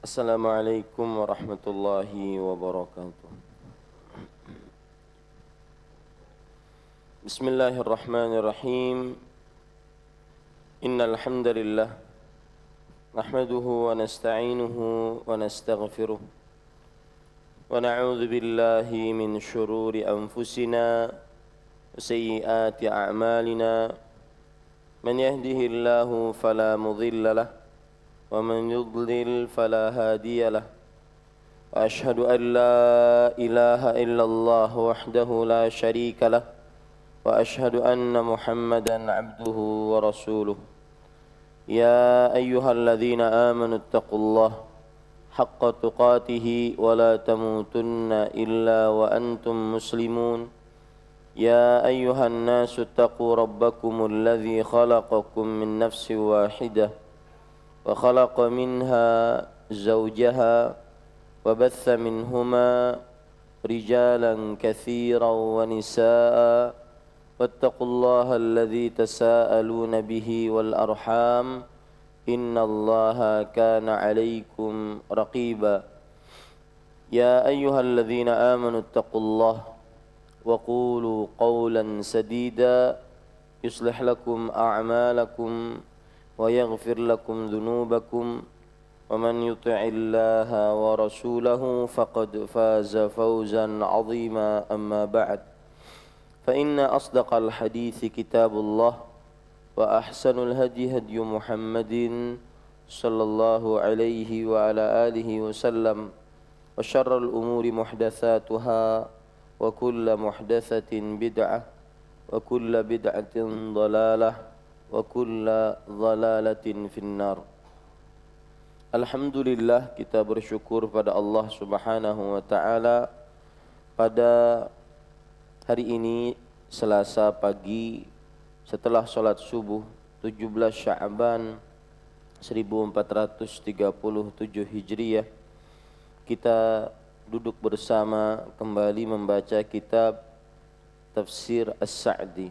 Assalamualaikum warahmatullahi wabarakatuh. Bismillahirrahmanirrahim. Innal hamdalillah nahmaduhu wa nasta'inuhu wa nastaghfiruh wa na'udzu billahi min shururi anfusina wa sayyiati a'malina. Man yahdihillahu fala mudilla lahu ومن يضلل فلا هادي له وأشهد أن لا إله إلا الله وحده لا شريك له وأشهد أن محمدا عبده ورسوله يا أيها الذين آمنوا اتقوا الله حق تقاته ولا تموتن إلا وأنتم مسلمون يا أيها الناس اتقوا ربكم الذي خلقكم من نفس واحدة وخلق منها زوجها وبث منهما رجالا كثيرا ونساء واتقوا الله الذي تساءلون به والأرحام إن الله كان عليكم رقيبا يا أيها الذين آمنوا اتقوا الله وقولوا قولا سديدا يصلح لكم أعمالكم ويغفر لكم ذنوبكم ومن يطع الله ورسوله فقد فاز فوزا عظيما أما بعد فإن أصدق الحديث كتاب الله وأحسن الهدي هدي محمد صلى الله عليه وعلى آله وسلم وشر الأمور محدثاتها وكل محدثة بدعة وكل بدعة ضلالة wa kulla dhalalatin finnar. Alhamdulillah, kita bersyukur pada Allah Subhanahu wa taala pada hari ini Selasa pagi setelah salat subuh 17 Sya'ban 1437 Hijriah, kita duduk bersama kembali membaca kitab Tafsir As-Sa'di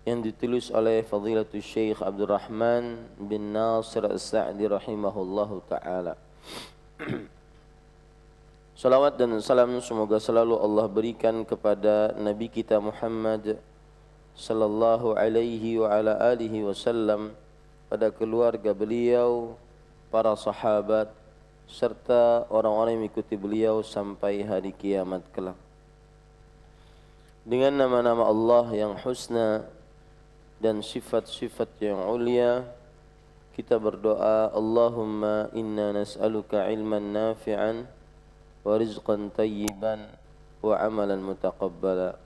yang ditulis oleh Fadilatul Syekh Abdurrahman bin Nasir As-Sa'di rahimahullahu ta'ala. Salawat dan salam semoga selalu Allah berikan kepada Nabi kita Muhammad sallallahu alaihi wa ala alihi wasallam, pada keluarga beliau, para sahabat, serta orang-orang yang mengikuti beliau sampai hari kiamat kelak. Dengan nama-nama Allah yang husna dan sifat-sifat yang ulia, kita berdoa, Allahumma inna nas'aluka ilman nafi'an wa rizqan tayyiban wa amalan mutaqabbala.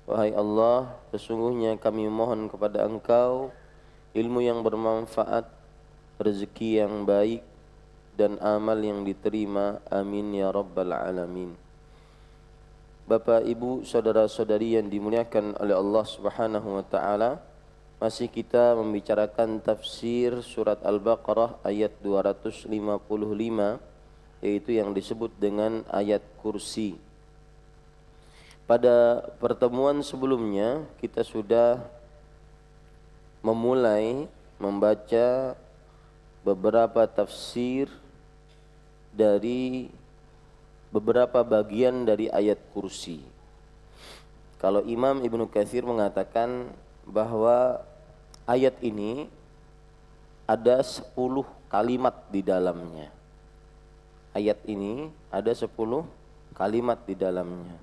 Wahai Allah, sesungguhnya kami mohon kepada Engkau ilmu yang bermanfaat, rezeki yang baik, dan amal yang diterima. Amin ya rabbal alamin. Bapak, Ibu, saudara-saudari yang dimuliakan oleh Allah Subhanahu wa taala, masih kita membicarakan tafsir surat Al-Baqarah ayat 255, yaitu yang disebut dengan ayat kursi. Pada pertemuan sebelumnya kita sudah memulai membaca beberapa tafsir dari beberapa bagian dari ayat kursi. Kalau Imam Ibnu Katsir mengatakan bahwa ayat ini ada 10 kalimat di dalamnya. Ayat ini ada 10 kalimat di dalamnya.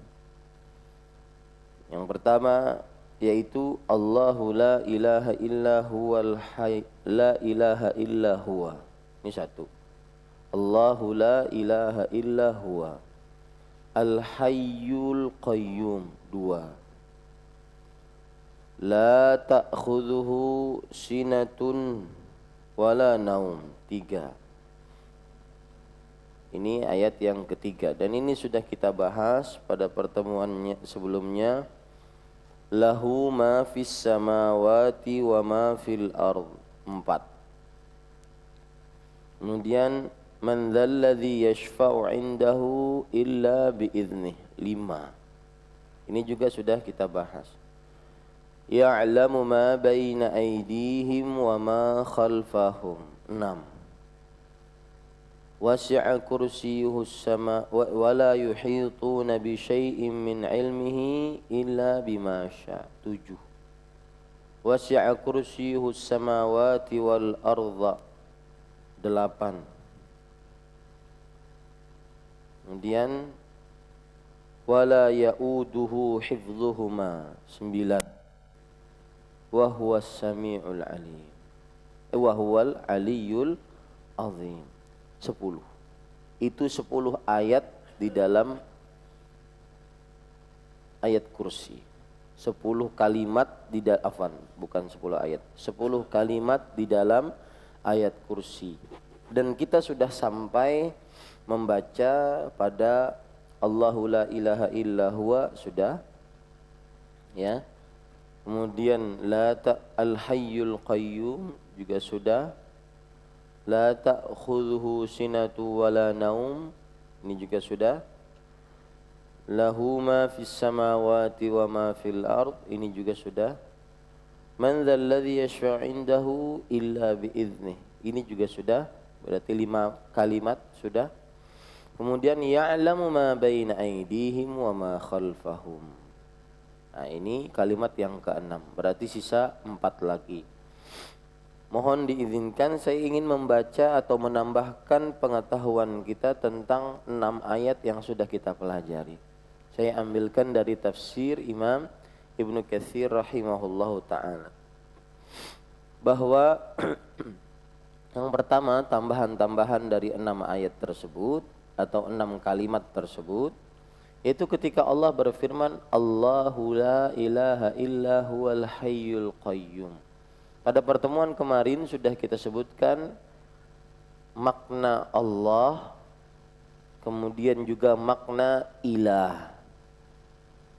Yang pertama yaitu Allahu la ilaha illa huwal hayy la ilaha illa huwa. Ini satu. Allahu la ilaha illa huwa al hayyul qayyum. Dua. La ta'khudhuhu sinatun wala naum. 3. Ini ayat yang ketiga, dan ini sudah kita bahas pada pertemuan sebelumnya. Lahu ma fis samawati wa ma fil ard. 4. Kemudian man dzalladzi yashfa'u 'indahu illa biiznih. 5. Ini juga sudah kita bahas. Ya'lamu ma baina aydihim wa ma khalfahum. 6. wasi'a kursiyyuhus sama wa la yuhituna bi syai'in min ilmihi illa bima syaa. 7. Wasi'a kursiyyuhus samawati wal arda. 8. Kemudian wala ya'uduhu hifdhuhuma. 9. Wa huwas samiul alim. Wa huwal aliyyul azim. 10. Itu 10 ayat di dalam ayat kursi. 10 kalimat di dalam bukan 10 ayat. 10 kalimat di dalam ayat kursi. Dan kita sudah sampai membaca pada Allahu la ilaha illa huwa sudah. Ya. Kemudian al hayyul qayyum juga sudah. La ta'khudhuhu sinatu wala naum, ini juga sudah. Lahu ma fis samawati wa ma fil ard, ini juga sudah. Man dzal ladzi yashfa'u 'indahu illa bi idznih, ini juga sudah. Berarti 5 kalimat sudah. Kemudian ya'lamu ma baina aydihim wa ma khalfahum. Nah, ini kalimat yang ke-6. Berarti sisa 4 lagi. Mohon diizinkan saya ingin membaca atau menambahkan pengetahuan kita tentang 6 ayat yang sudah kita pelajari. Saya ambilkan dari tafsir Imam Ibnu Katsir rahimahullahu ta'ala. Bahwa yang pertama tambahan-tambahan dari 6 ayat tersebut atau 6 kalimat tersebut, yaitu ketika Allah berfirman Allahu la ilaha illa huwal hayyul qayyum. Pada pertemuan kemarin sudah kita sebutkan makna Allah, kemudian juga makna ilah.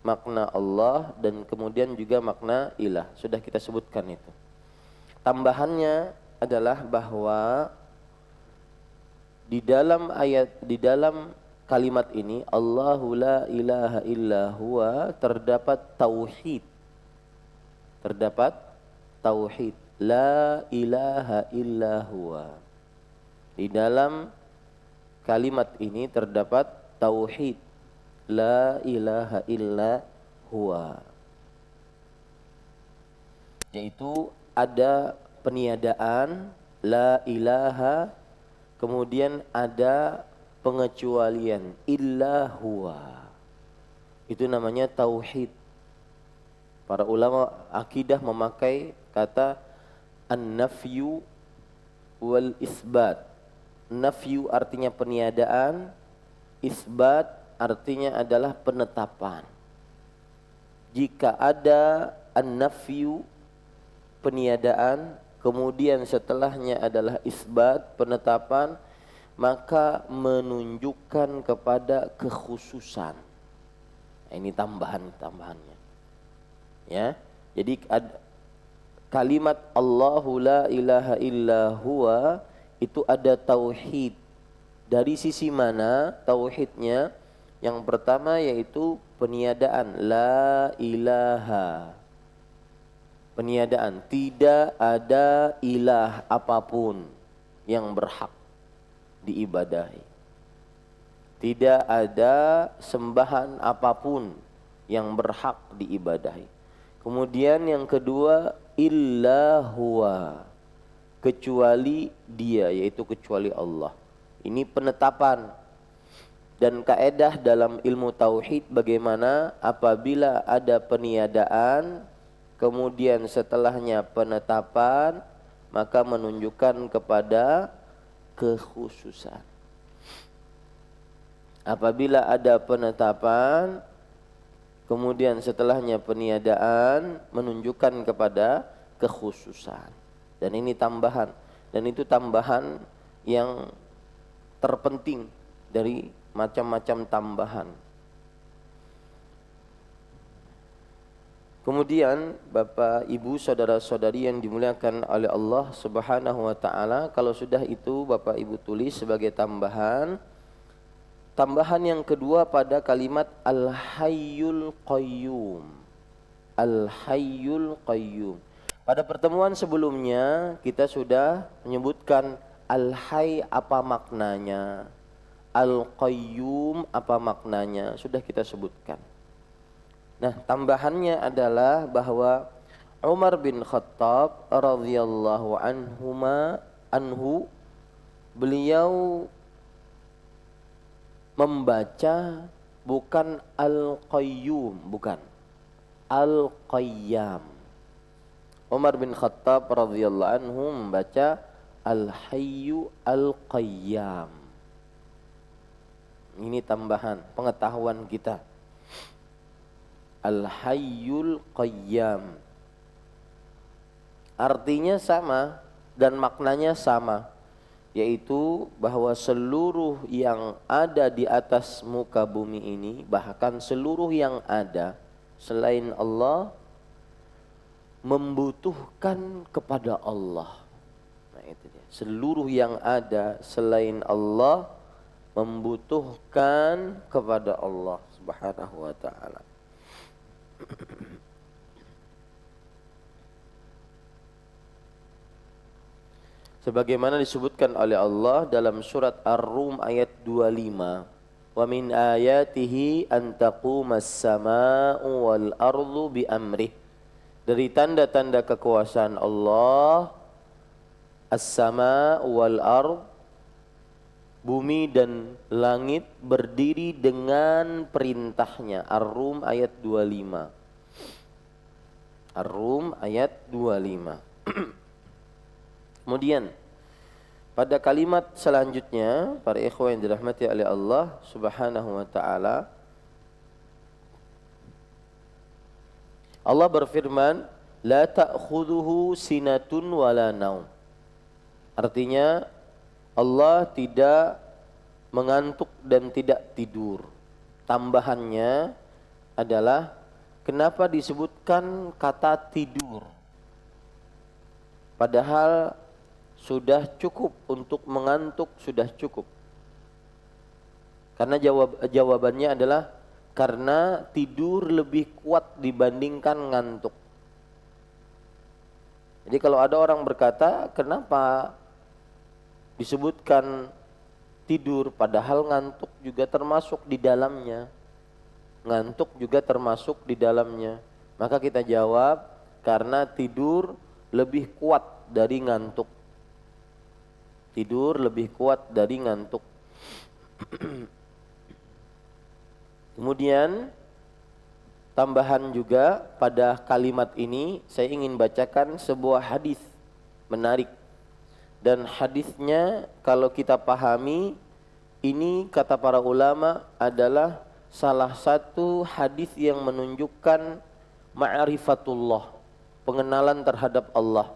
Makna Allah dan kemudian juga makna ilah. Sudah kita sebutkan itu. Tambahannya adalah bahwa di dalam kalimat ini Allahu la ilaha illa huwa terdapat tauhid. Terdapat tauhid, la ilaha illa huwa. Di dalam kalimat ini terdapat tauhid, la ilaha illa huwa. Yaitu ada peniadaan, la ilaha, kemudian ada pengecualian, illa huwa. Itu namanya tauhid. Para ulama akidah memakai kata an-nafyu wal isbat. Nafyu artinya peniadaan, isbat artinya adalah penetapan. Jika ada an-nafyu, peniadaan, kemudian setelahnya adalah isbat, penetapan, maka menunjukkan kepada kekhususan. Nah, ini tambahannya. Ya. Jadi kalimat Allahu la ilaha illa huwa itu ada tauhid. Dari sisi mana tauhidnya? Yang pertama yaitu peniadaan, la ilaha. Peniadaan, tidak ada ilah apapun yang berhak diibadahi. Tidak ada sembahan apapun yang berhak diibadahi. Kemudian yang kedua, illa huwa, kecuali dia, yaitu kecuali Allah. Ini penetapan. Dan kaedah dalam ilmu tauhid bagaimana apabila ada peniadaan, kemudian setelahnya penetapan, maka menunjukkan kepada kekhususan. Apabila ada penetapan, kemudian setelahnya peniadaan, menunjukkan kepada kekhususan. Dan ini tambahan. Dan itu tambahan yang terpenting dari macam-macam tambahan. Kemudian Bapak, Ibu, saudara-saudari yang dimuliakan oleh Allah Subhanahu wa taala, kalau sudah itu Bapak Ibu tulis sebagai tambahan. Tambahan yang kedua pada kalimat Al-Hayyul Qayyum. Al-Hayyul Qayyum. Pada pertemuan sebelumnya kita sudah menyebutkan Al-Hayy apa maknanya, Al-Qayyum apa maknanya, sudah kita sebutkan. Nah, tambahannya adalah bahwa Umar bin Khattab radhiyallahu anhu beliau membaca bukan Al-Qayyum, bukan Al-Qayyam. Umar bin Khattab radhiyallahu anhu membaca Al-Hayyu Al-Qayyam. Ini tambahan pengetahuan kita. Al-Hayyul Qayyam. Artinya sama dan maknanya sama, yaitu bahwa seluruh yang ada di atas muka bumi ini, bahkan seluruh yang ada selain Allah, membutuhkan kepada Allah. Nah, itu dia. Seluruh yang ada selain Allah membutuhkan kepada Allah Subhanahu wa taala. Sebagaimana disebutkan oleh Allah dalam surat Ar-Rum ayat 25, wa min ayatihi an taqumas samaa'u wal ardu bi amrih. Dari tanda-tanda kekuasaan Allah, as-sama' wal ard, bumi dan langit berdiri dengan perintahnya. Ar-Rum ayat 25. Ar-Rum ayat 25. Kemudian pada kalimat selanjutnya, para ikhwan yang dirahmati oleh Allah Subhanahu wa taala, Allah berfirman, la ta'khudhuhu sinatun wala naum. Artinya Allah tidak mengantuk dan tidak tidur. Tambahannya adalah kenapa disebutkan kata tidur, padahal sudah cukup untuk mengantuk, sudah cukup. Karena jawabannya adalah karena tidur lebih kuat dibandingkan ngantuk. Jadi kalau ada orang berkata, kenapa disebutkan tidur padahal ngantuk juga termasuk di dalamnya? Ngantuk juga termasuk di dalamnya. Maka kita jawab, karena tidur lebih kuat dari ngantuk. Tidur lebih kuat dari ngantuk. Kemudian tambahan juga pada kalimat ini, saya ingin bacakan sebuah hadis menarik. Dan hadisnya kalau kita pahami, ini kata para ulama adalah salah satu hadis yang menunjukkan ma'rifatullah, pengenalan terhadap Allah.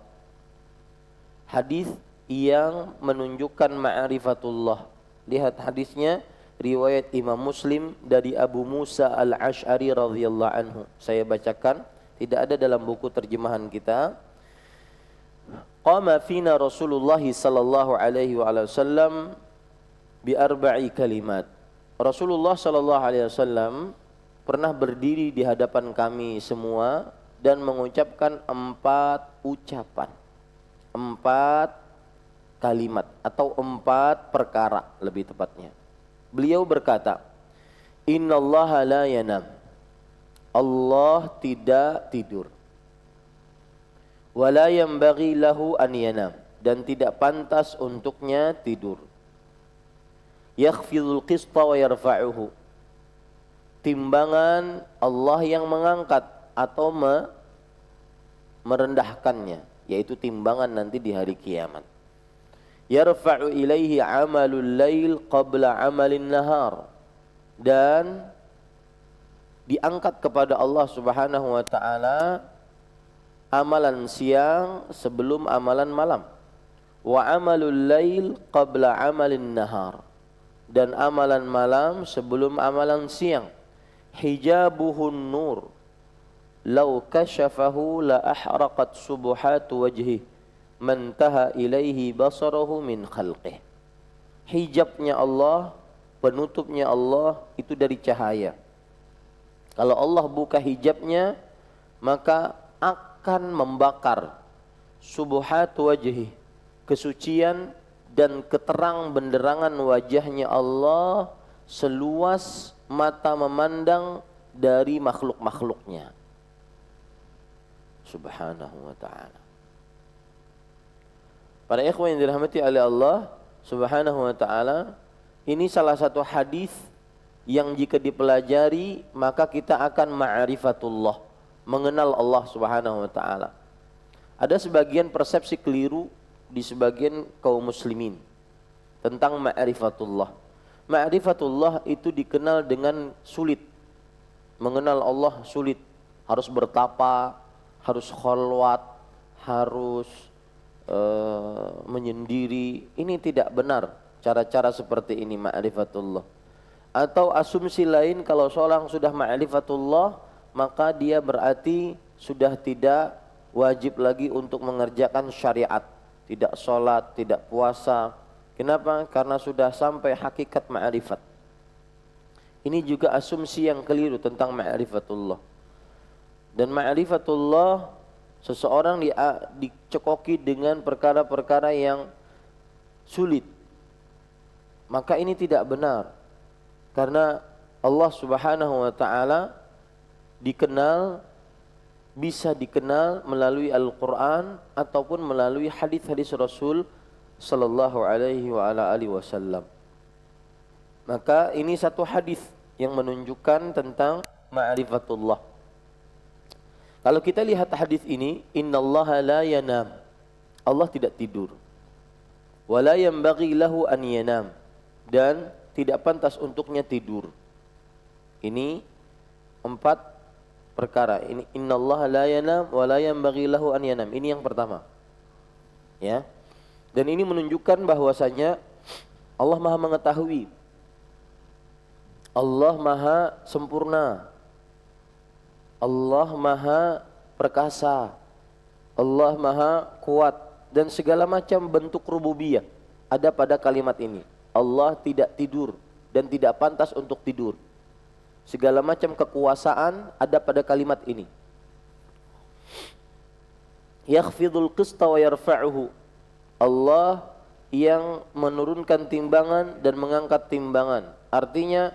Hadis yang menunjukkan ma'rifatullah. Lihat hadisnya, riwayat Imam Muslim dari Abu Musa al-Ash'ari radhiyallahu anhu. Saya bacakan, tidak ada dalam buku terjemahan kita. Qama fina Rasulullah sallallahu alaihi wasallam bi arba'i kalimat. Rasulullah sallallahu alaihi wasallam pernah berdiri di hadapan kami semua dan mengucapkan 4 ucapan. 4 kalimat atau 4 perkara lebih tepatnya. Beliau berkata, innallaha la yanam. Allah tidak tidur. Wala yanbaghi lahu an yanam, dan tidak pantas untuknya tidur. Yakhfidul qista wa yarfa'uhu. Timbangan Allah yang mengangkat atau merendahkannya, yaitu timbangan nanti di hari kiamat. Yarfa'u ilaihi amalul lail qabla amalin nahar, dan diangkat kepada Allah Subhanahu wa taala amalan siang sebelum amalan malam. Wa amalul lail qabla amalin nahar, dan amalan malam sebelum amalan siang. Hijabuhun nur, law kashafahu la ahraqat subuhatu wajhi mantaha ilaihi basarahu min khalqih. Hijabnya Allah, penutupnya Allah itu dari cahaya. Kalau Allah buka hijabnya, maka akan membakar subuhat wajhi, kesucian dan keterang benderangan wajahnya Allah seluas mata memandang dari makhluk-makhluknya. Subhanahu wa ta'ala. Para ikhwan yang dirahmati oleh Allah Subhanahu wa ta'ala, ini salah satu hadis yang jika dipelajari maka kita akan ma'rifatullah, mengenal Allah Subhanahu wa ta'ala. Ada sebagian persepsi keliru di sebagian kaum muslimin tentang ma'rifatullah. Ma'rifatullah itu dikenal dengan sulit. Mengenal Allah sulit. Harus bertapa, harus khalwat, harus menyendiri. Ini tidak benar cara-cara seperti ini ma'rifatullah. Atau asumsi lain, kalau seorang sudah ma'rifatullah maka dia berarti sudah tidak wajib lagi untuk mengerjakan syariat, tidak sholat, tidak puasa. Kenapa? Karena sudah sampai hakikat ma'rifat. Ini juga asumsi yang keliru tentang ma'rifatullah. Dan ma'rifatullah, seseorang dicekoki dengan perkara-perkara yang sulit, maka ini tidak benar. Karena Allah Subhanahu wa ta'ala bisa dikenal melalui Al-Quran ataupun melalui hadis-hadis Rasul sallallahu alaihi wa ala alihi wasallam. Maka ini satu hadis yang menunjukkan tentang ma'rifatullah. Kalau kita lihat hadis ini, innallaha la yanam. Allah tidak tidur. Wa la yanbaghi lahu an yanam. Dan tidak pantas untuknya tidur. Ini 4 perkara. Ini innallaha la yanam wa la yanbaghi lahu an yanam. Ini yang pertama. Ya. Dan ini menunjukkan bahwasanya Allah Maha mengetahui. Allah Maha sempurna. Allah Maha perkasa. Allah Maha kuat, dan segala macam bentuk rububiyah ada pada kalimat ini. Allah tidak tidur dan tidak pantas untuk tidur. Segala macam kekuasaan ada pada kalimat ini. Yakhfidul qista wa yarfa'uhu. Allah yang menurunkan timbangan dan mengangkat timbangan. Artinya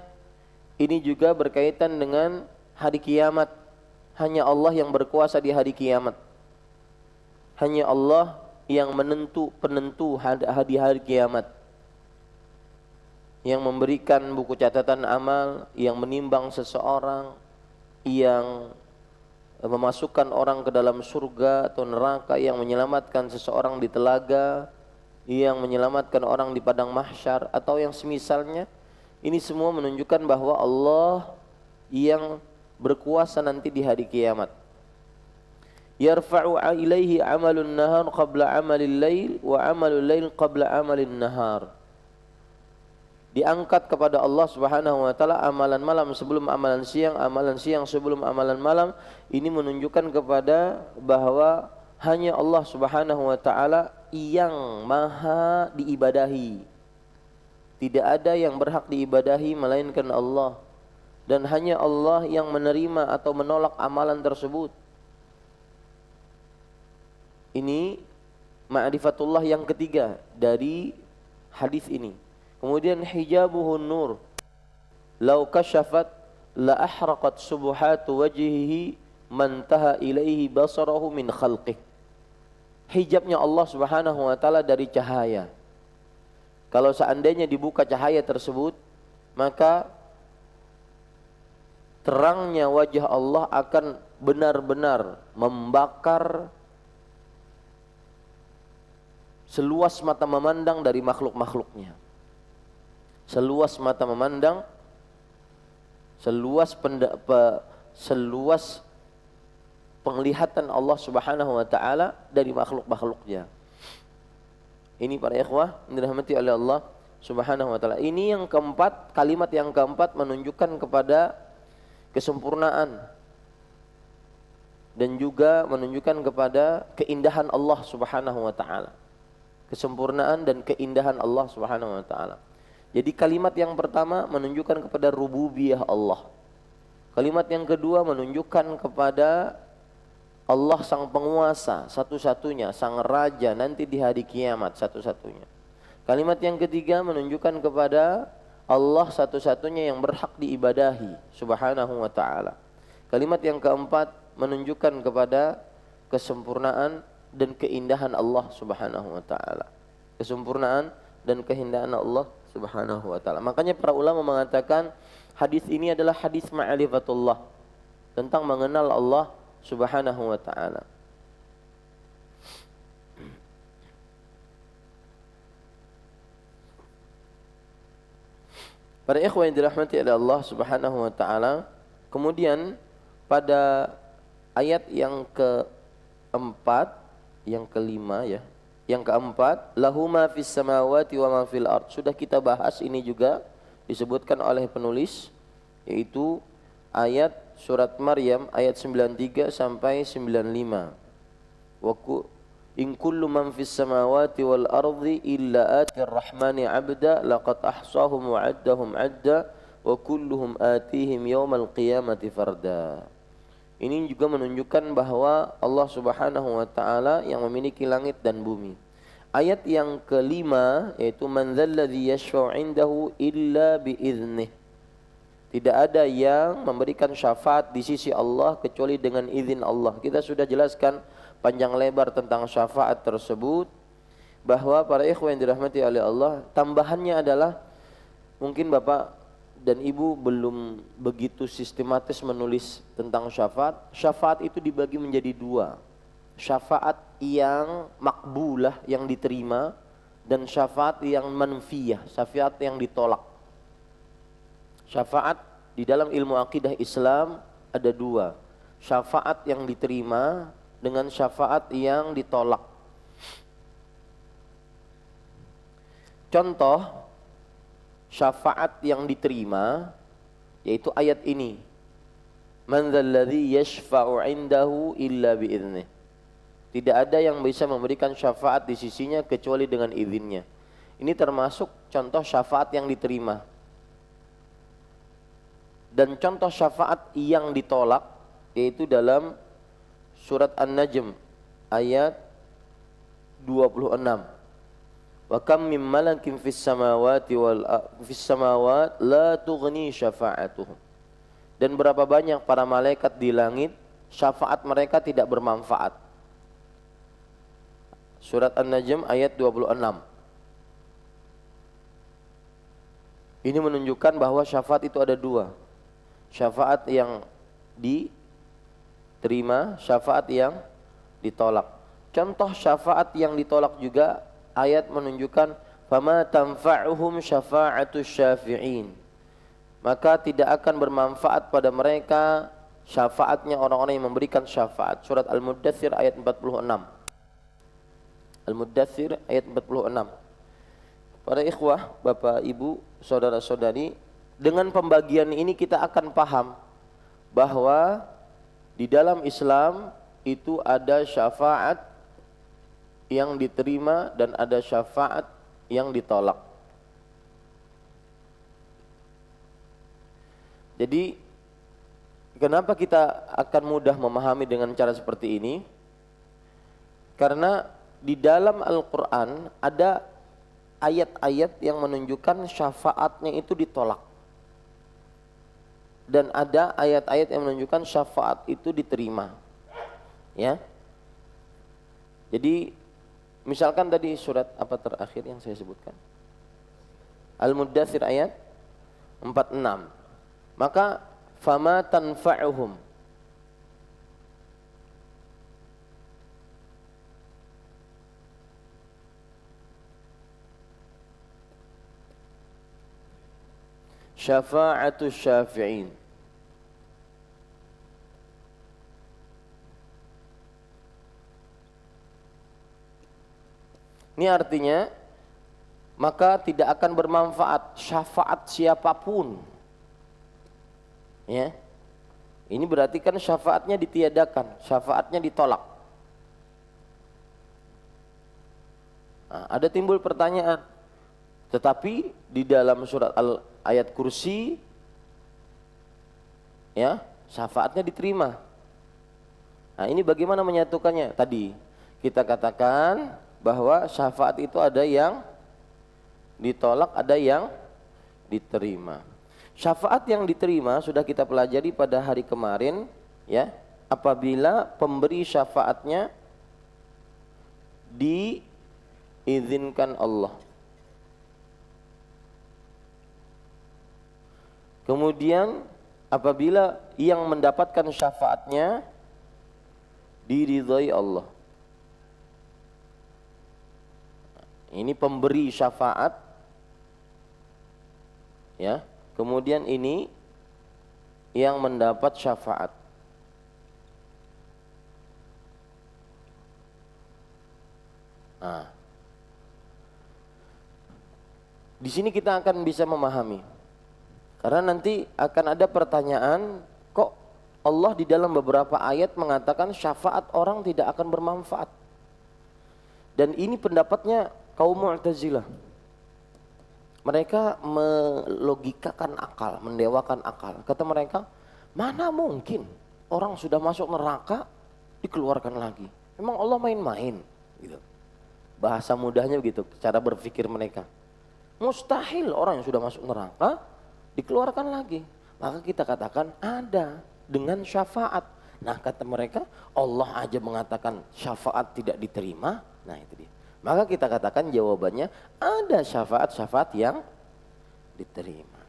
ini juga berkaitan dengan hari kiamat. Hanya Allah yang berkuasa di hari kiamat. Hanya Allah yang penentu di hari kiamat. Yang memberikan buku catatan amal, yang menimbang seseorang, yang memasukkan orang ke dalam surga atau neraka, yang menyelamatkan seseorang di telaga, yang menyelamatkan orang di padang mahsyar, atau yang semisalnya. Ini semua menunjukkan bahwa Allah yang berkuasa nanti di hari kiamat. Yarfa'u ilaihi amalun nahar qabla amalil lail wa amalul lail qabla amalin nahar. Diangkat kepada Allah Subhanahu wa taala amalan malam sebelum amalan siang sebelum amalan malam. Ini menunjukkan kepada bahwa hanya Allah Subhanahu wa taala yang maha diibadahi. Tidak ada yang berhak diibadahi melainkan Allah. Dan hanya Allah yang menerima atau menolak amalan tersebut. Ini ma'rifatullah yang ketiga dari hadis ini. Kemudian hijabuhun nur. Lau kashafat la ahraqat subuhatu wajhihi man taha ilaihi basarahu min khalqih. Hijabnya Allah Subhanahu wa taala dari cahaya. Kalau seandainya dibuka cahaya tersebut, maka terangnya wajah Allah akan benar-benar membakar seluas mata memandang dari makhluk-makhluknya. Seluas mata memandang, seluas penglihatan Allah Subhanahu wa taala dari makhluk-makhluknya. Ini para ikhwah dirahmati oleh Allah Subhanahu wa taala. Ini yang keempat, kalimat yang keempat menunjukkan kepada kesempurnaan dan juga menunjukkan kepada keindahan Allah Subhanahu wa taala. Kesempurnaan dan keindahan Allah Subhanahu wa taala. Jadi kalimat yang pertama menunjukkan kepada rububiyah Allah. Kalimat yang kedua menunjukkan kepada Allah sang penguasa satu-satunya, sang raja nanti di hari kiamat satu-satunya. Kalimat yang ketiga menunjukkan kepada Allah satu-satunya yang berhak diibadahi subhanahu wa ta'ala. Kalimat yang keempat menunjukkan kepada kesempurnaan dan keindahan Allah subhanahu wa ta'ala. Kesempurnaan dan keindahan Allah subhanahu wa ta'ala. Makanya para ulama mengatakan hadis ini adalah hadis ma'rifatullah, tentang mengenal Allah subhanahu wa ta'ala. Para ikhwan yang dirahmati oleh Allah subhanahu wa ta'ala, kemudian pada ayat yang keempat, yang kelima ya, yang keempat, lahu ma fis samawati wa ma fil ard. Sudah kita bahas ini juga disebutkan oleh penulis, yaitu ayat surat Maryam ayat 93 sampai 95. In kullu man fis samawati wal ardi illa atir rahmani abda laqad ahsahum wa addahum adda wa kulluhum atihim yawmal qiyamati farda. Ini juga menunjukkan bahwa Allah subhanahu wa ta'ala yang memiliki langit dan bumi. Ayat yang kelima yaitu man dzalladzi yashfa'u 'indahu illa biiznih. Tidak ada yang memberikan syafaat di sisi Allah kecuali dengan izin Allah. Kita sudah jelaskan panjang lebar tentang syafaat tersebut, bahwa para ikhwan yang dirahmati oleh Allah, tambahannya adalah mungkin Bapak dan Ibu belum begitu sistematis menulis tentang syafaat. Syafaat itu dibagi menjadi dua. Syafaat yang makbulah, yang diterima, dan syafaat yang manfiyah, syafaat yang ditolak. Syafaat di dalam ilmu akidah Islam ada dua. Syafaat yang diterima dengan syafaat yang ditolak. Contoh syafaat yang diterima yaitu ayat ini. Man dzalladzi yashfa'u 'indahu illa biiznih. Tidak ada yang bisa memberikan syafaat di sisinya kecuali dengan izinnya. Ini termasuk contoh syafaat yang diterima. Dan contoh syafaat yang ditolak yaitu dalam Surat An-Najm ayat 26. Wa kam min malakin fis samawati la tughni syafa'atuhum. Dan berapa banyak para malaikat di langit, syafaat mereka tidak bermanfaat. Surat An-Najm ayat 26. Ini menunjukkan bahwa syafaat itu ada dua. Syafaat yang diterima, syafaat yang ditolak. Contoh syafaat yang ditolak juga ayat menunjukkan fama tanfa'uhum syafa'atus syafi'in. Maka tidak akan bermanfaat pada mereka syafaatnya orang-orang yang memberikan syafaat. Surat Al-Muddatsir ayat 46. Al-Muddatsir ayat 46. Para ikhwah, Bapak, Ibu, saudara-saudari, dengan pembagian ini kita akan paham bahwa di dalam Islam itu ada syafaat yang diterima dan ada syafaat yang ditolak. Jadi kenapa kita akan mudah memahami dengan cara seperti ini? Karena di dalam Al-Quran ada ayat-ayat yang menunjukkan syafaatnya itu ditolak. Dan ada ayat-ayat yang menunjukkan syafaat itu diterima. Ya. Jadi misalkan tadi surat apa terakhir yang saya sebutkan? Al-Muddatsir ayat 46. Maka fama tanfa'uhum. Syafa'atus syafi'in. Ini artinya maka tidak akan bermanfaat syafaat siapapun. Ya. Ini berarti kan syafaatnya ditiadakan, syafaatnya ditolak. Nah, ada timbul pertanyaan. Tetapi di dalam surat ayat kursi ya, syafaatnya diterima. Nah, ini bagaimana menyatukannya? Tadi kita katakan bahwa syafaat itu ada yang ditolak, ada yang diterima. Syafaat yang diterima sudah kita pelajari pada hari kemarin, ya. Apabila pemberi syafaatnya diizinkan Allah. Kemudian apabila yang mendapatkan syafaatnya diridhai Allah. Ini pemberi syafaat, ya. Kemudian ini yang mendapat syafaat. Nah, di sini kita akan bisa memahami. Karena nanti akan ada pertanyaan, kok Allah di dalam beberapa ayat mengatakan syafaat orang tidak akan bermanfaat. Dan ini pendapatnya kaum Mu'tazilah. Mereka melogikakan akal, mendewakan akal. Kata mereka, mana mungkin orang sudah masuk neraka dikeluarkan lagi. Memang Allah main-main gitu. Bahasa mudahnya begitu, cara berpikir mereka. Mustahil orang yang sudah masuk neraka dikeluarkan lagi. Maka kita katakan ada dengan syafaat. Nah, kata mereka, Allah aja mengatakan syafaat tidak diterima. Nah, itu dia. Maka kita katakan jawabannya ada syafaat-syafaat yang diterima.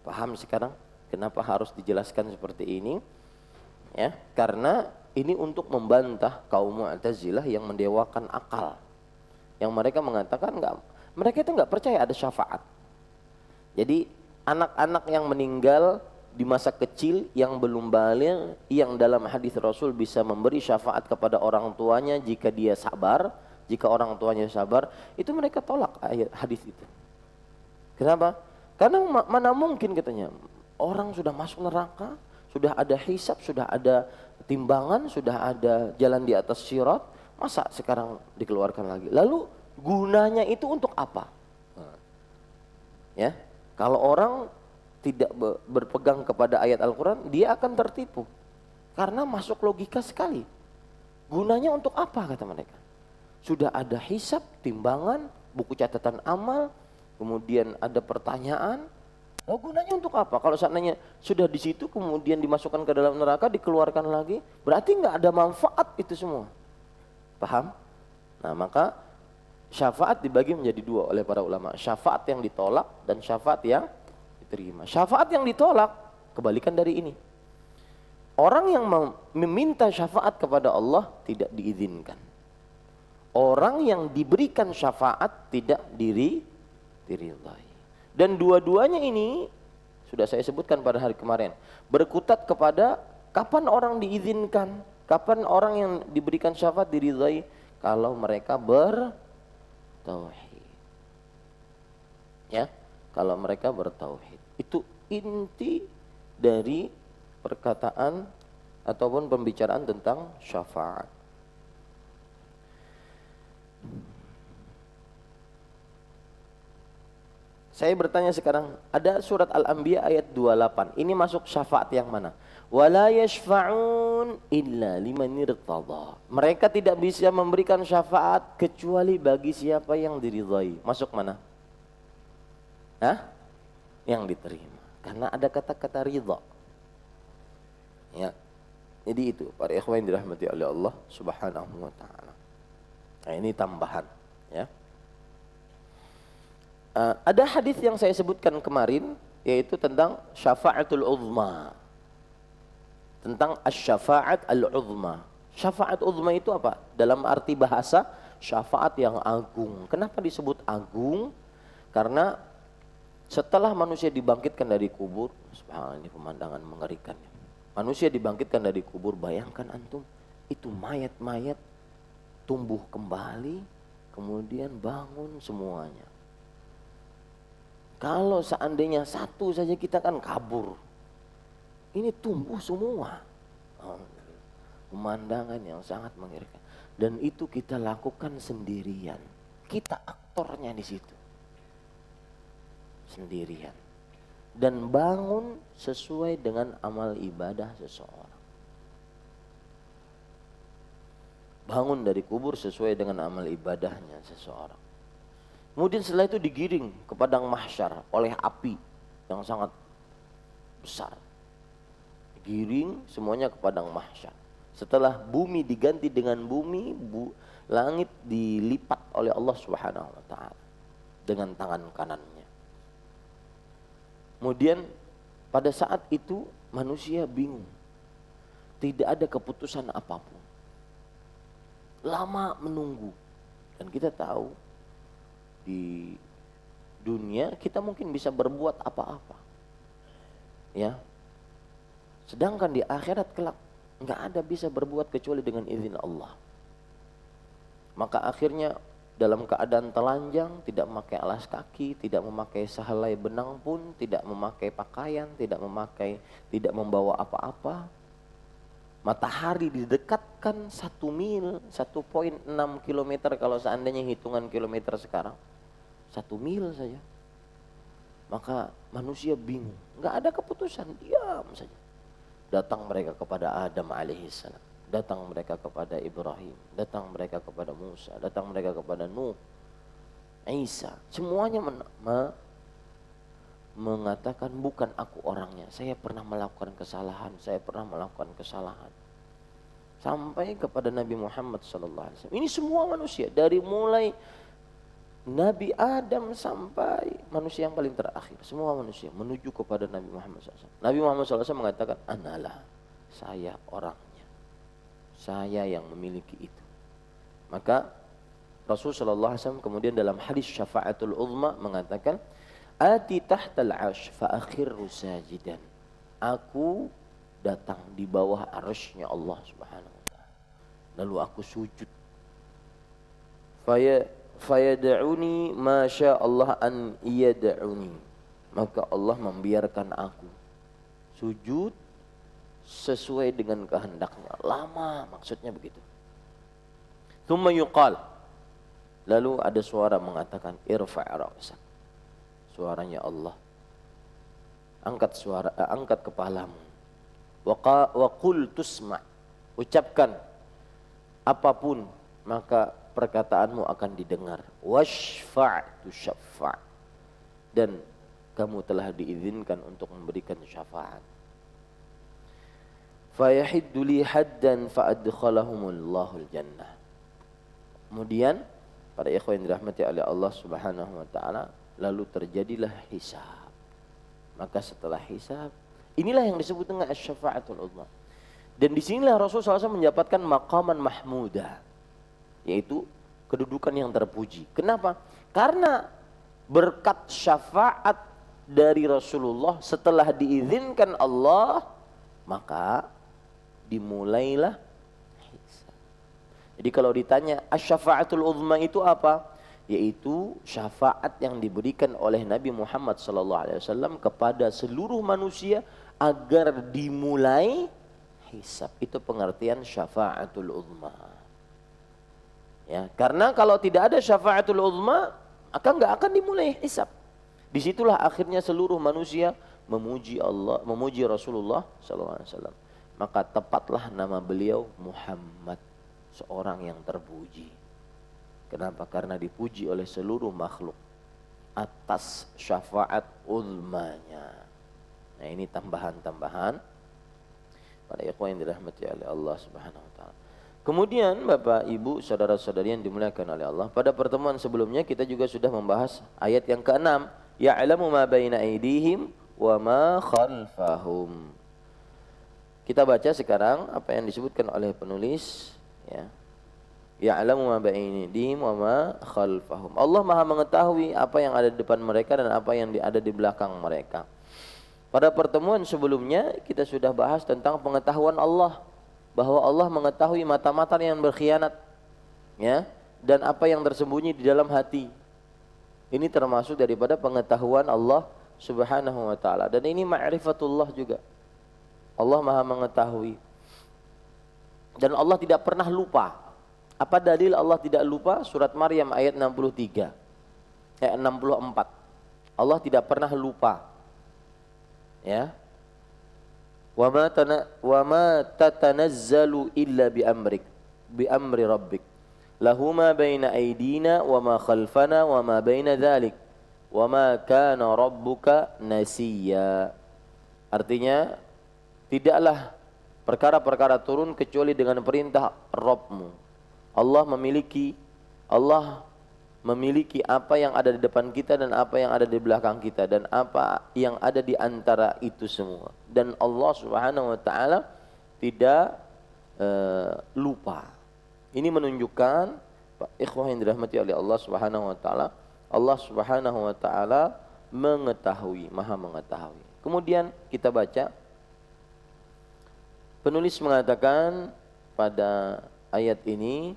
Paham sekarang kenapa harus dijelaskan seperti ini? Ya, karena ini untuk membantah kaum Mu'tazilah yang mendewakan akal. Yang mereka mengatakan mereka itu enggak percaya ada syafaat. Jadi anak-anak yang meninggal di masa kecil yang belum baligh, yang dalam hadis Rasul bisa memberi syafaat kepada orang tuanya jika dia sabar, jika orang tuanya sabar, itu mereka tolak ayat hadis itu. Kenapa? Karena mana mungkin katanya orang sudah masuk neraka, sudah ada hisab, sudah ada timbangan, sudah ada jalan di atas sirat, masa sekarang dikeluarkan lagi? Lalu gunanya itu untuk apa? Ya, kalau orang tidak berpegang kepada ayat Al-Quran, dia akan tertipu. Karena masuk logika sekali. Gunanya untuk apa kata mereka? Sudah ada hisab, timbangan, buku catatan amal, kemudian ada pertanyaan. Oh, gunanya untuk apa? Kalau seandainya sudah di situ kemudian dimasukkan ke dalam neraka, dikeluarkan lagi, berarti nggak ada manfaat itu semua. Paham? Nah, maka syafaat dibagi menjadi dua oleh para ulama. Syafaat yang ditolak dan syafaat yang diterima. Syafaat yang ditolak kebalikan dari ini. Orang yang meminta syafaat kepada Allah tidak diizinkan. Orang yang diberikan syafaat tidak diridhai. Dan dua-duanya ini sudah saya sebutkan pada hari kemarin, berkutat kepada kapan orang diizinkan, kapan orang yang diberikan syafaat diridhai, kalau mereka bertauhid. Ya, kalau mereka bertauhid. Itu inti dari perkataan ataupun pembicaraan tentang syafaat. Saya bertanya sekarang, ada surat Al-Anbiya ayat 28. Ini masuk syafaat yang mana? Wala yashfa'un illa liman irtada. Mereka tidak bisa memberikan syafaat kecuali bagi siapa yang diridhai. Masuk mana? Hah? Yang diterima. Karena ada kata-kata ridha. Ya. Jadi itu para ikhwan yang dirahmati oleh Allah Subhanahu wa taala. Nah, ini tambahan, ya. Ada hadis yang saya sebutkan kemarin, yaitu tentang syafa'atul uzma. Tentang asy-syafa'at al-uzma. Syafa'at uzma itu apa? Dalam arti bahasa, syafaat yang agung. Kenapa disebut agung? Karena setelah manusia dibangkitkan dari kubur, subhanallah, ini pemandangan mengerikan. Manusia dibangkitkan dari kubur, bayangkan antum, itu mayat-mayat tumbuh kembali, kemudian bangun semuanya. Kalau seandainya satu saja kita kan kabur. Ini tumbuh semua. Pemandangan yang sangat mengerikan. Dan itu kita lakukan sendirian. Kita aktornya di situ. Sendirian. Dan bangun sesuai dengan amal ibadah seseorang. Bangun dari kubur sesuai dengan amal ibadahnya seseorang. Kemudian setelah itu digiring ke padang mahsyar oleh api yang sangat besar. Giring semuanya ke padang mahsyar. Setelah bumi diganti dengan bumi, langit dilipat oleh Allah Subhanahu wa taala dengan tangan kanannya. Kemudian pada saat itu manusia bingung. Tidak ada keputusan apapun. Lama menunggu. Dan kita tahu di dunia kita mungkin bisa berbuat apa-apa. Ya. Sedangkan di akhirat kelak enggak ada bisa berbuat kecuali dengan izin Allah. Maka akhirnya dalam keadaan telanjang, tidak memakai alas kaki, tidak memakai sehelai benang pun, tidak memakai pakaian, tidak membawa apa-apa. Matahari didekatkan 1 mil, 1,6 kilometer kalau seandainya hitungan kilometer sekarang. 1 mil saja. Maka manusia bingung, enggak ada keputusan, diam saja. Datang mereka kepada Adam alaihissalam, datang mereka kepada Ibrahim, datang mereka kepada Musa, datang mereka kepada Nuh, Isa. Semuanya mengatakan bukan aku orangnya, saya pernah melakukan kesalahan, saya pernah melakukan kesalahan. Sampai kepada Nabi Muhammad SAW. Ini semua manusia, dari mulai Nabi Adam sampai manusia yang paling terakhir, semua manusia menuju kepada Nabi Muhammad SAW. Nabi Muhammad SAW mengatakan, analah, saya orangnya, saya yang memiliki itu. Maka Rasulullah SAW kemudian dalam hadis syafaatul uzma mengatakan, ati tahtal arsh fa akhirru sajidan. Aku datang di bawah arshnya Allah Subhanahu wa taala. Lalu aku sujud. Fayad'uni ma syaa Allah an yad'uni. Maka Allah membiarkan aku sujud sesuai dengan kehendaknya. Lama maksudnya begitu. Tsumma yuqal. Lalu ada suara mengatakan irfa' ra'sak. Suaranya Allah. Angkat kepalamu. Wa qul tusma'. Ucapkan apapun maka perkataanmu akan didengar. Washfa' tushaffa'. Dan kamu telah diizinkan untuk memberikan syafaat. Fayahiddu li haddan fa'adkhalahumullahu al-jannah. Kemudian para ikhwan yang dirahmati oleh Allah Subhanahu wa taala, lalu terjadilah hisab. Maka setelah hisab, inilah yang disebut dengan asy-syafa'atul uzma. Dan disinilah Rasulullah SAW mendapatkan maqaman mahmudah, yaitu kedudukan yang terpuji. Kenapa? Karena berkat syafaat dari Rasulullah setelah diizinkan Allah, maka dimulailah hisab. Jadi kalau ditanya asy-syafa'atul uzma itu apa? Yaitu syafaat yang diberikan oleh Nabi Muhammad SAW kepada seluruh manusia agar dimulai hisab. Itu pengertian syafa'atul uzma. Ya, karena kalau tidak ada syafa'atul uzma, maka enggak akan dimulai hisab. Disitulah akhirnya seluruh manusia memuji Allah, memuji Rasulullah SAW. Maka tepatlah nama beliau Muhammad, seorang yang terpuji. Kenapa? Karena dipuji oleh seluruh makhluk atas syafaat uzmanya. Nah, ini tambahan-tambahan pada ikhwan yang dirahmati oleh Allah Subhanahu wa taala. Kemudian Bapak, Ibu, saudara-saudari yang dimuliakan oleh Allah, pada pertemuan sebelumnya kita juga sudah membahas ayat yang ke-6, ya'lamu ma baina aydihim wa ma khalfahum. Kita baca sekarang apa yang disebutkan oleh penulis, ya. Ya'lamu ma baina aydihim wa ma khalfahum. Allah Maha mengetahui apa yang ada di depan mereka dan apa yang ada di belakang mereka. Pada pertemuan sebelumnya kita sudah bahas tentang pengetahuan Allah, bahwa Allah mengetahui mata-mata yang berkhianat, ya, dan apa yang tersembunyi di dalam hati. Ini termasuk daripada pengetahuan Allah Subhanahu wa taala, dan ini ma'rifatullah juga. Allah Maha mengetahui. Dan Allah tidak pernah lupa. Apa dalil Allah tidak lupa? Surat Maryam ayat 63. 64. Allah tidak pernah lupa. Ya. Wa ma tatanazzalu illa bi amri rabbik lahu ma baina aydina wa ma khalfana wa ma baina dzalik wa ma kana rabbuka nasiya. Artinya tidaklah perkara-perkara turun kecuali dengan perintah Rabbmu. Allah memiliki apa yang ada di depan kita dan apa yang ada di belakang kita dan apa yang ada di antara itu semua. Dan Allah Subhanahu wa taala tidak lupa. Ini menunjukkan ikhwah yang dirahmati oleh Allah Subhanahu wa taala, Allah Subhanahu wa taala mengetahui, Maha mengetahui. Kemudian kita baca penulis mengatakan pada ayat ini,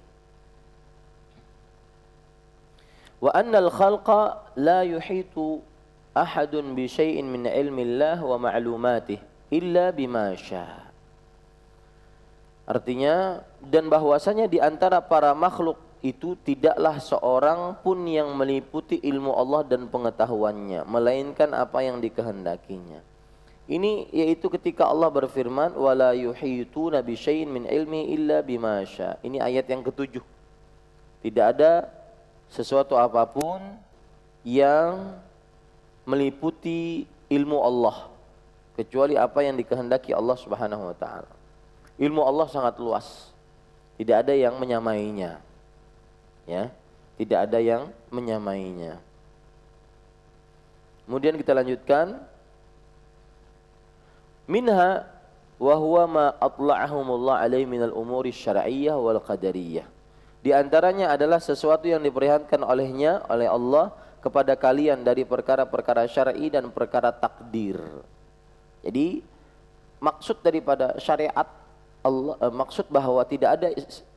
wa annal khalqa la yuhitu ahadun bi syai'in min ilmillah wa ma'lumatih illa bima syaa. Artinya, dan bahwasanya di antara para makhluk itu tidaklah seorang pun yang meliputi ilmu Allah dan pengetahuannya, melainkan apa yang dikehendakinya. Ini yaitu ketika Allah berfirman, wala yuhituna bi syai'in min ilmi illa bima syaa. Ini ayat yang ke-7. Tidak ada sesuatu apapun yang meliputi ilmu Allah kecuali apa yang dikehendaki Allah Subhanahu wa taala. Ilmu Allah sangat luas. Tidak ada yang menyamainya. Ya, tidak ada yang menyamainya. Kemudian kita lanjutkan. Minha wa huwa ma atla'ahumullah alaihi minal umuri syar'iyyah wal qadariyah. Di antaranya adalah sesuatu yang diperlihatkan oleh Allah kepada kalian dari perkara-perkara syar'i dan perkara takdir. Jadi maksud daripada syariat Allah, maksud bahwa tidak ada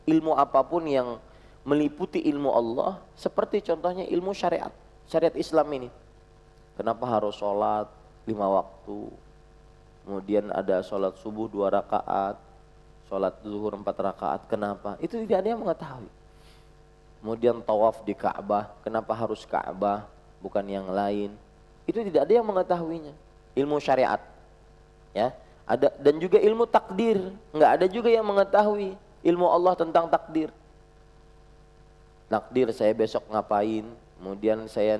ilmu apapun yang meliputi ilmu Allah, seperti contohnya ilmu syariat Islam ini. Kenapa harus sholat 5 waktu? Kemudian ada sholat subuh 2 rakaat, sholat zuhur 4 rakaat. Kenapa? Itu tidak ada yang mengetahui. Kemudian tawaf di Ka'bah, kenapa harus Ka'bah bukan yang lain? Itu tidak ada yang mengetahuinya. Ilmu syariat, ya. Ada, dan juga ilmu takdir, enggak ada juga yang mengetahui ilmu Allah tentang takdir. Takdir saya besok ngapain, kemudian saya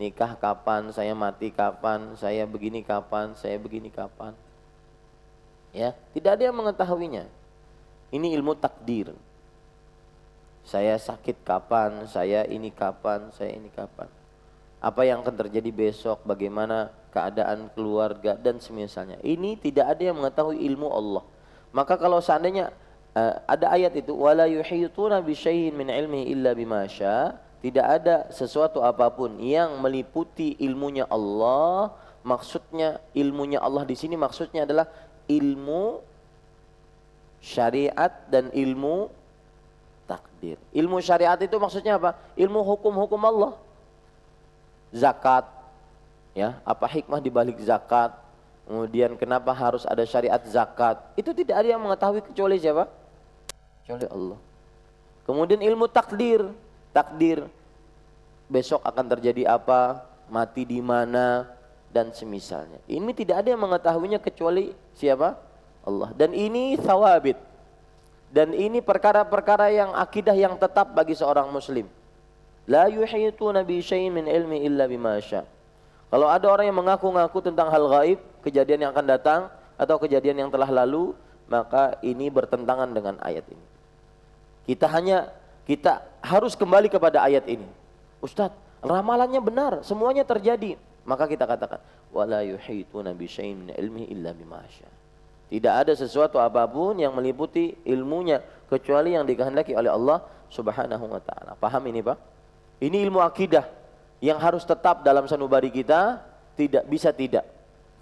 nikah kapan, saya mati kapan, saya begini kapan, saya begini kapan. Ya, tidak ada yang mengetahuinya. Ini ilmu takdir. Saya sakit kapan, saya ini kapan, saya ini kapan. Apa yang akan terjadi besok, bagaimana keadaan keluarga dan semisalnya. Ini tidak ada yang mengetahui ilmu Allah. Maka kalau seandainya ada ayat itu wala yuhituna bi syai'in min ilmihi illa bima syaa, tidak ada sesuatu apapun yang meliputi ilmunya Allah. Maksudnya ilmunya Allah di sini maksudnya adalah ilmu syariat dan ilmu takdir. Ilmu syariat itu maksudnya apa? Ilmu hukum-hukum Allah. Zakat, ya, apa hikmah di balik zakat? Kemudian kenapa harus ada syariat zakat? Itu tidak ada yang mengetahui kecuali siapa? Kecuali Allah. Kemudian ilmu takdir, besok akan terjadi apa, mati di mana dan semisalnya. Ini tidak ada yang mengetahuinya kecuali siapa? Allah. Dan ini thawabit. Dan ini perkara-perkara yang akidah yang tetap bagi seorang muslim. La yuhituna bi syai'in min ilmi illa bima syaa. Kalau ada orang yang mengaku-ngaku tentang hal gaib, kejadian yang akan datang atau kejadian yang telah lalu, maka ini bertentangan dengan ayat ini. Kita harus kembali kepada ayat ini. Ustadz, ramalannya benar, semuanya terjadi. Maka kita katakan, wala yuhituna bi syai'in min ilmihi illa bima syaa. Tidak ada sesuatu apapun yang meliputi ilmunya kecuali yang dikehendaki oleh Allah Subhanahu wa taala. Paham ini, Pak? Ini ilmu akidah yang harus tetap dalam sanubari kita, tidak bisa tidak.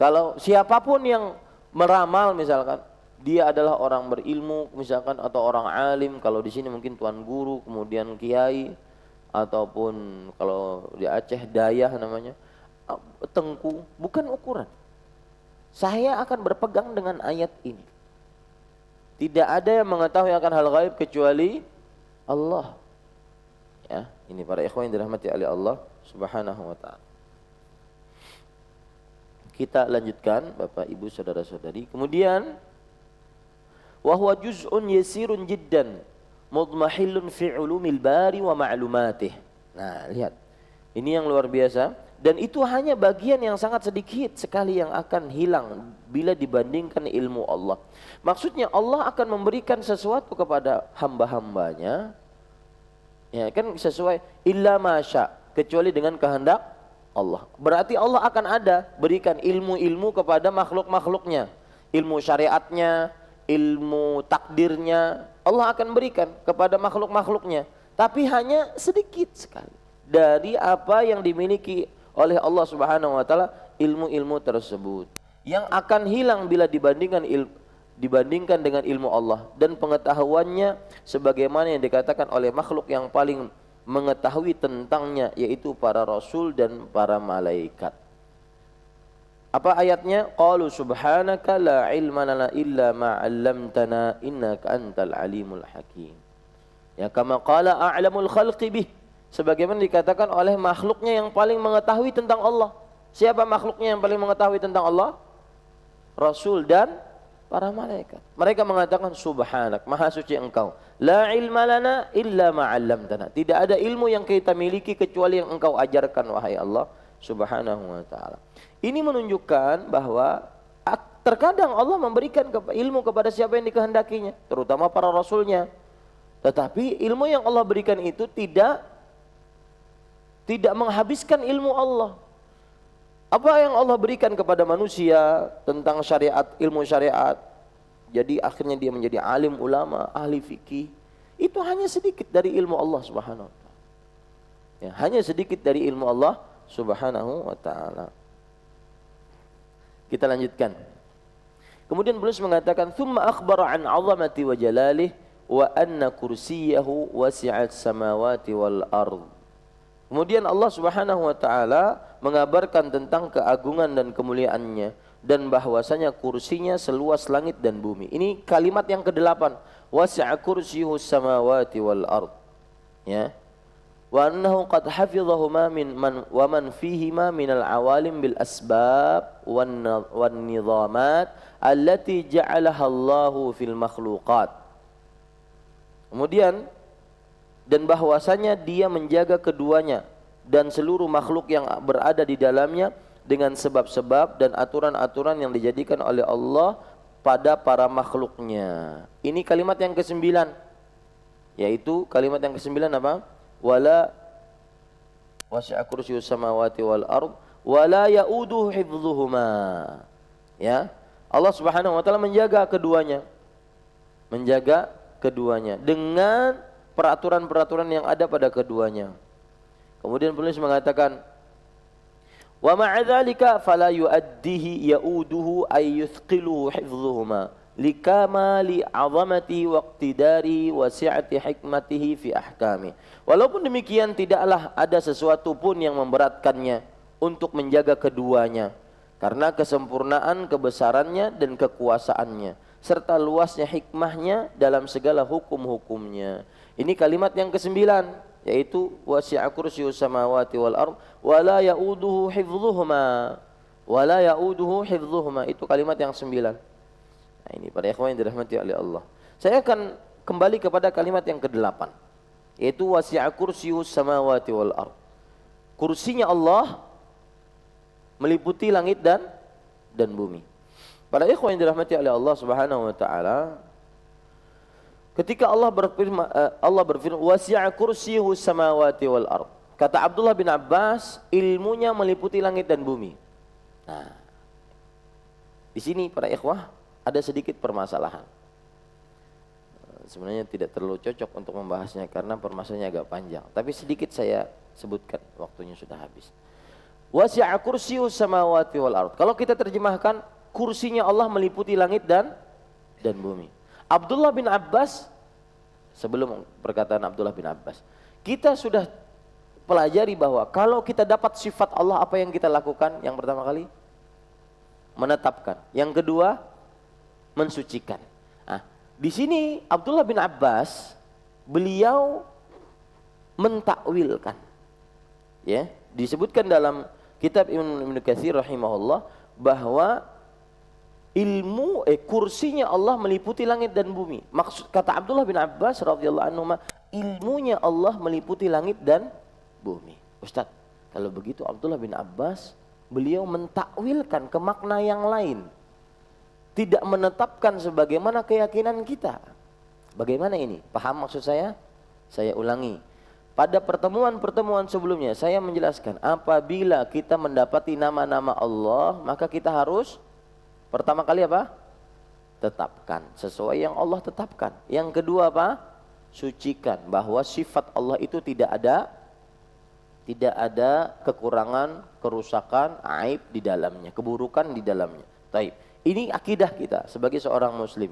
Kalau siapapun yang meramal misalkan, dia adalah orang berilmu misalkan atau orang alim, kalau di sini mungkin tuan guru, kemudian kiai, ataupun kalau di Aceh dayah namanya, tengku, bukan ukuran. Saya akan berpegang dengan ayat ini. Tidak ada yang mengetahui akan hal gaib kecuali Allah. Ya, ini para ikhwan yang dirahmati oleh Allah Subhanahu wa taala. Kita lanjutkan Bapak Ibu saudara-saudari. Kemudian wa huwa juz'un yasirun jiddan mudmahillun fi ulumil bari wa ma'lumatih. Nah, lihat. Ini yang luar biasa. Dan itu hanya bagian yang sangat sedikit sekali yang akan hilang bila dibandingkan ilmu Allah. Maksudnya Allah akan memberikan sesuatu kepada hamba-hambanya. Ya kan sesuai illa masya, kecuali dengan kehendak Allah. Berarti Allah akan ada berikan ilmu-ilmu kepada makhluk-makhluknya. Ilmu syariatnya, ilmu takdirnya, Allah akan berikan kepada makhluk-makhluknya. Tapi hanya sedikit sekali dari apa yang dimiliki oleh Allah Subhanahu wa taala, ilmu-ilmu tersebut yang akan hilang bila dibandingkan dengan ilmu Allah, dan pengetahuannya sebagaimana yang dikatakan oleh makhluk yang paling mengetahui tentangnya, yaitu para rasul dan para malaikat. Apa ayatnya? Qalu subhanaka la ilma lana illa ma 'allamtana innaka antal alimul hakim. Ya kama qala a'lamul khalqi bih, sebagaimana dikatakan oleh makhluknya yang paling mengetahui tentang Allah. Siapa makhluknya yang paling mengetahui tentang Allah? Rasul dan para malaikat. Mereka mengatakan subhanak, maha suci engkau. La ilma lana illa ma 'allamtana. Tidak ada ilmu yang kita miliki kecuali yang engkau ajarkan wahai Allah Subhanahu wa taala. Ini menunjukkan bahwa terkadang Allah memberikan ilmu kepada siapa yang dikehendakinya, terutama para rasulnya. Tetapi ilmu yang Allah berikan itu tidak menghabiskan ilmu Allah. Apa yang Allah berikan kepada manusia tentang syariat, ilmu syariat, jadi akhirnya dia menjadi alim ulama, ahli fikih, itu hanya sedikit dari ilmu Allah Subhanahu wa taala. Ya, hanya sedikit dari ilmu Allah Subhanahu wa taala. Kita lanjutkan. Kemudian beliau mengatakan, "Tsumma akhbara an 'azamati wa jalalihi wa anna kursiyahu wasi'at samawati wal ard." Kemudian Allah Subhanahu wa taala mengabarkan tentang keagungan dan kemuliaannya, dan bahwasanya kursinya seluas langit dan bumi. Ini kalimat yang ke-8, wasi'a kursiyuhu samawati wal ard. Ya. Wa annahu qad hafizahuma wa man fihima minal awalim bil asbab wan nizamat allati ja'alaha Allahu fil makhluqat. Kemudian, dan bahwasanya dia menjaga keduanya dan seluruh makhluk yang berada di dalamnya dengan sebab-sebab dan aturan-aturan yang dijadikan oleh Allah pada para makhluknya. Ini kalimat yang ke-9, yaitu kalimat yang ke-9 apa? Wala wasi'a kursiyyus samawati wal ard wala ya'uduhu hifdzuhuma. Ya, Allah Subhanahu wa taala menjaga keduanya. Menjaga keduanya dengan peraturan-peraturan yang ada pada keduanya. Kemudian penulis mengatakan, wa ma'a dzalika fala yu'addihi ya'uduhu ay yuthqiluhu hifdzuhuma likamali 'azamati wa iqtidari wa si'ati hikmatihi fi ahkami. Walaupun demikian, tidaklah ada sesuatu pun yang memberatkannya untuk menjaga keduanya, karena kesempurnaan kebesarannya dan kekuasaannya serta luasnya hikmahnya dalam segala hukum-hukumnya. Ini kalimat yang ke-9, yaitu wasi'a kursiyyus samawati wal ard wala ya'uduhu hifdzuhuma. Wala ya'uduhu hifdzuhuma, itu kalimat yang 9. Nah, ini para ikhwan yang dirahmati oleh Allah. Saya akan kembali kepada kalimat yang ke-8, yaitu wasi'a kursiyyus samawati wal ard. Kursinya Allah meliputi langit dan bumi. Para ikhwan yang dirahmati oleh Allah Subhanahu wa taala, ketika Allah berfirman wasi'a kursiyyuhu samawati wal ard. Kata Abdullah bin Abbas, ilmunya meliputi langit dan bumi. Nah, di sini para ikhwah ada sedikit permasalahan. Sebenarnya tidak terlalu cocok untuk membahasnya karena permasalahannya agak panjang, tapi sedikit saya sebutkan, waktunya sudah habis. Wasi'a kursiyyuhu samawati wal ard. Kalau kita terjemahkan, kursinya Allah meliputi langit dan bumi. Abdullah bin Abbas, sebelum perkataan Abdullah bin Abbas, kita sudah pelajari bahwa kalau kita dapat sifat Allah, apa yang kita lakukan? Yang pertama kali, menetapkan. Yang kedua, mensucikan. Nah, di sini Abdullah bin Abbas, beliau mentakwilkan. Ya, disebutkan dalam kitab Ibnu Katsir rahimahullah bahwa kursinya Allah meliputi langit dan bumi. Maksud kata Abdullah bin Abbas radhiyallahu anhu, ilmunya Allah meliputi langit dan bumi. Ustaz, kalau begitu Abdullah bin Abbas beliau mentakwilkan ke makna yang lain. Tidak menetapkan sebagaimana keyakinan kita. Bagaimana ini? Paham maksud saya? Saya ulangi. Pada pertemuan-pertemuan sebelumnya saya menjelaskan, apabila kita mendapati nama-nama Allah, maka kita harus pertama kali apa? Tetapkan sesuai yang Allah tetapkan. Yang kedua apa? Sucikan bahwa sifat Allah itu tidak ada kekurangan, kerusakan, aib di dalamnya, keburukan di dalamnya. Taib. Ini akidah kita sebagai seorang muslim.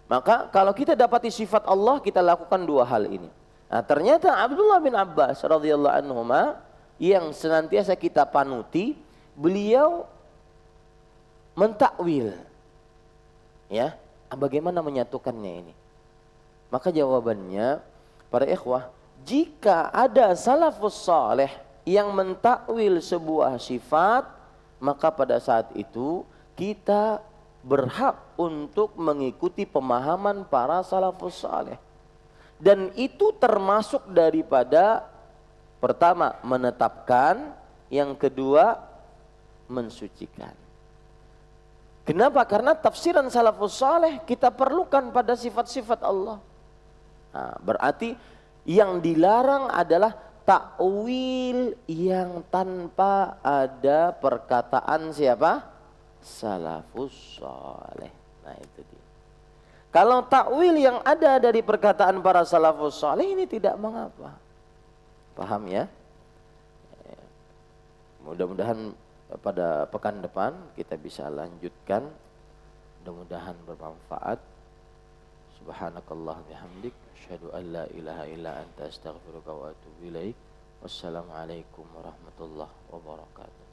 Maka kalau kita dapati sifat Allah, kita lakukan dua hal ini. Nah, ternyata Abdullah bin Abbas radhiyallahu anhu yang senantiasa kita panuti, beliau mentakwil. Ya, bagaimana menyatukannya ini? Maka jawabannya, para ikhwah, jika ada salafus saleh yang mentakwil sebuah sifat, maka pada saat itu kita berhak untuk mengikuti pemahaman para salafus saleh. Dan itu termasuk daripada pertama menetapkan, yang kedua mensucikan. Kenapa? Karena tafsiran salafus saleh kita perlukan pada sifat-sifat Allah. Nah, berarti yang dilarang adalah takwil yang tanpa ada perkataan siapa? Salafus saleh. Nah, itu dia. Kalau takwil yang ada dari perkataan para salafus saleh ini tidak mengapa. Paham ya? Mudah-mudahan pada pekan depan kita bisa lanjutkan. Mudah-mudahan bermanfaat. Subhanakallah bihamdik, asyhadu an la ilaha illa anta astaghfiruka wa atubu ilaik. Wassalamualaikum warahmatullahi wabarakatuh.